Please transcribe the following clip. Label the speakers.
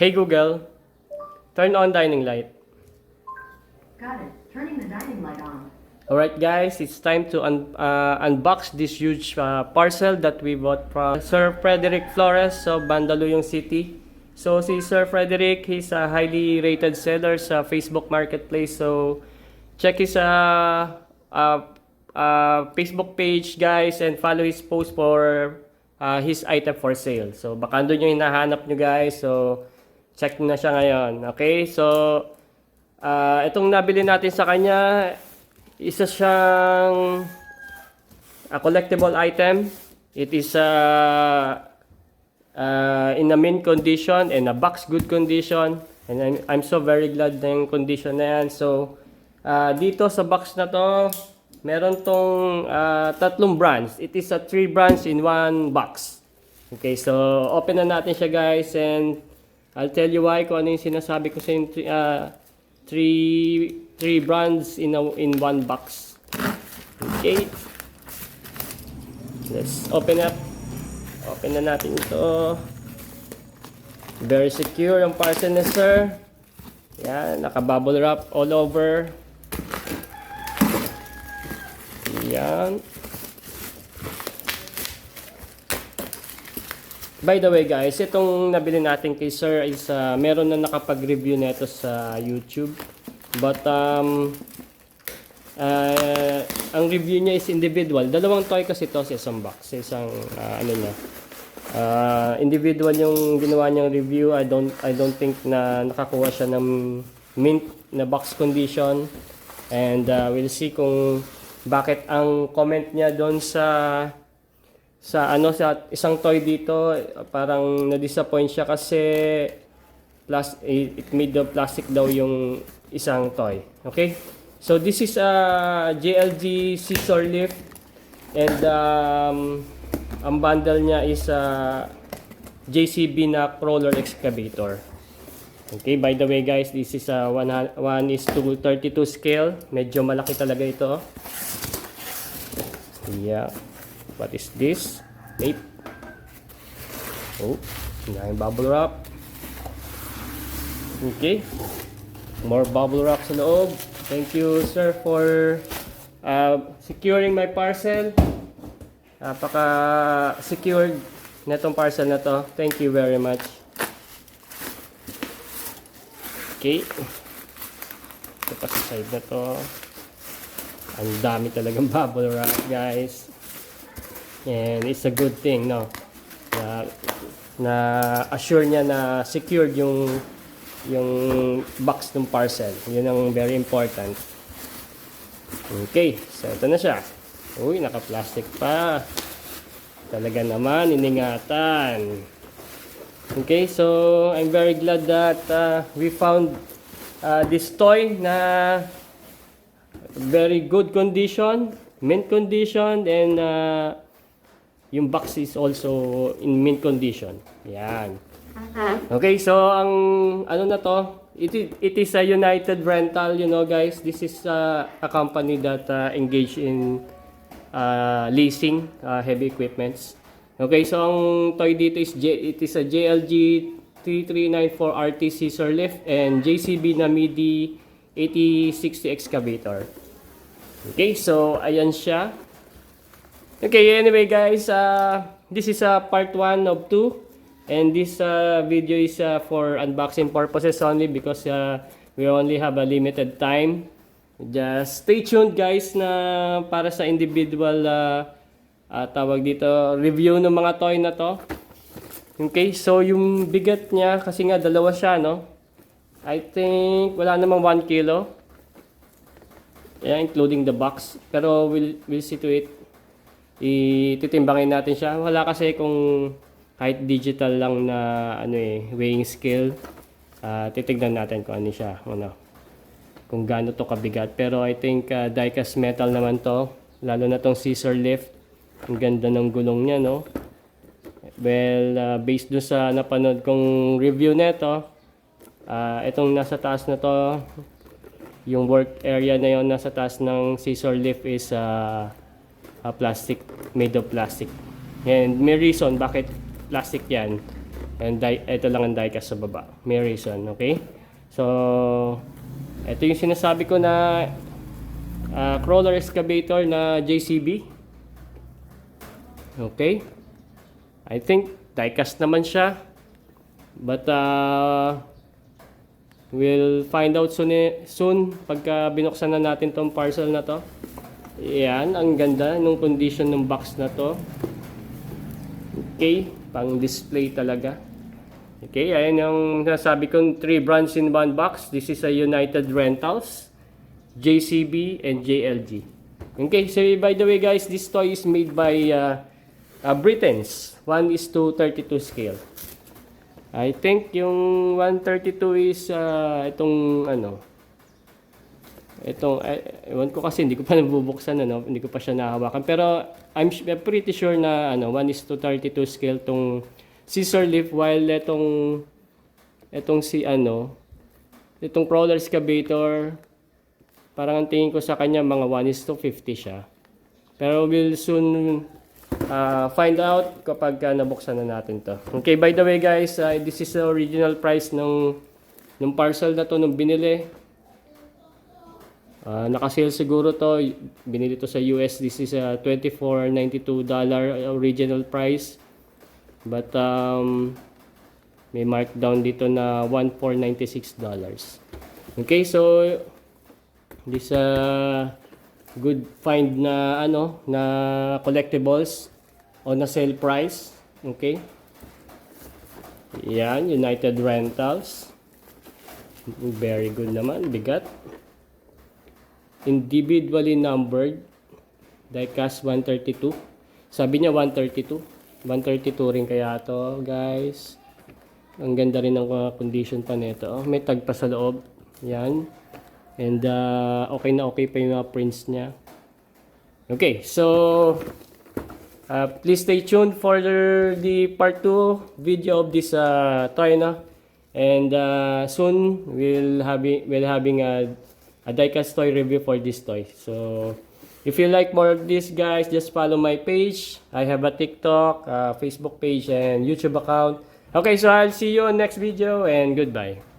Speaker 1: Hey Google, turn on dining light.
Speaker 2: Got it. Turning the dining light on.
Speaker 1: Alright guys, it's time to unbox this huge parcel that we bought from Sir Frederick Flores of Mandaluyong City. So si Sir Frederick, he's a highly rated seller sa Facebook Marketplace. So check his Facebook page guys and follow his post for his item for sale. So baka doon yung hinahanap nyo guys. So check na siya ngayon. Okay, so itong nabili natin sa kanya, isa siyang collectible item. It is in a mint condition and a box good condition. And I'm so very glad na yung condition na yan. So, dito sa box na to, meron tong tatlong brands. It is a 3 brands in 1 box. Okay, so open na natin siya guys and I'll tell you why kung ano yung sinasabi ko sa yung three brands in one box. Okay. Let's open up. Open na natin ito. Very secure ang parcel na sir. Yan, naka-bubble wrap all over. Yan. By the way guys, itong nabili natin kay sir is meron na nakapag-review nito sa YouTube. But ang review niya is individual. Dalawang toy kasi ito sa isang box, sa isang individual yung ginawa niyang review. I don't think na nakakuha siya ng mint na box condition. And we'll see kung bakit ang comment niya doon sa isang toy dito parang na-disappoint siya kasi it made of plastic daw yung isang toy. Okay? So this is a JLG scissor lift and ang bundle niya is JCB na crawler excavator. Okay, by the way guys, this is a 1:32 scale. Medyo malaki talaga ito. Yeah. What is this? Tape. Oh, yung bubble wrap. Okay. More bubble wrap sa loob. Thank you, sir, for securing my parcel. Napaka-secured na itong parcel na to. Thank you very much. Okay. Ito pa sa side na to. Ang dami talagang bubble wrap, guys. And it's a good thing, no? Na assure niya na secured yung box ng parcel. Yun ang very important. Okay, so ito na siya. Uy, naka-plastic pa. Talaga naman, iningatan. Okay, so I'm very glad that we found this toy na very good condition, mint condition, and yung box is also in mint condition. Yan. Okay, so ang ano na to, it is a United Rental, you know guys. This is a company that engage in leasing heavy equipments. Okay, so ang toy dito is it is a JLG 3394 RT scissor lift and JCB na MIDI 8060 excavator. Okay, so ayan siya. Okay, anyway guys, this is part 1 of 2 and this video is for unboxing purposes only because we only have a limited time. Just stay tuned guys na para sa individual tawag dito, review ng mga toy na to. Okay, so yung bigat niya kasi nga dalawa siya, no? I think wala namang 1 kilo. Yeah, including the box. Pero we'll see to it. Ititimbangin natin siya. Wala kasi kung kahit digital lang na weighing scale. Titignan natin kung ano siya, kung gaano to kabigat. Pero I think die-cast metal naman to, lalo na tong scissor lift. Ang ganda ng gulong niya, no? Well, based dun sa napanood kong review nito, itong nasa taas na to, yung work area na yon nasa taas ng scissor lift is plastic, made of plastic. And may reason bakit plastic yan. And ito lang ang diecast sa baba. May reason, okay? So, ito yung sinasabi ko na crawler excavator na JCB. Okay? I think diecast naman siya. But we'll find out soon pagka binuksan na natin tong parcel na to. Yan, ang ganda nung condition ng box na to. Okay, pang display talaga. Okay, ayan yung nasabi kong 3 brands in 1 box. This is a United Rentals, JCB, and JLG. Okay, so by the way guys, this toy is made by Britons. 1:32 scale. I think yung 132 is itong ano. Ewan ko kasi hindi ko pa nabubuksan, ano, hindi ko pa siya nahawakan. Pero I'm pretty sure na 1:32 scale tong scissor lift, while itong crawler excavator, parang ang tingin ko sa kanya mga 1:50 siya. Pero we'll soon find out kapag nabuksan na natin to. Okay, by the way guys, this is the original price ng parcel na to nung binili. Naka-sale siguro to, binili to sa US. This is a $24.92 original price. But may markdown dito na $1,496. Okay, so this good find na na collectibles on a sale price. Okay? Yan, United Rentals. Very good naman, bigat. Individually numbered, diecast 132. Sabi niya 132. 132 rin kaya to, guys. Ang ganda rin ng condition pa nito. May tag pa sa loob. Yan. And okay na okay pa yung mga prints niya. Okay, so please stay tuned for the part 2 video of this toy na. And soon we'll having a diecast toy review for this toy. So if you like more of this guys, just follow my page. I have a TikTok, Facebook page, and YouTube account. Okay, so I'll see you on next video, and goodbye.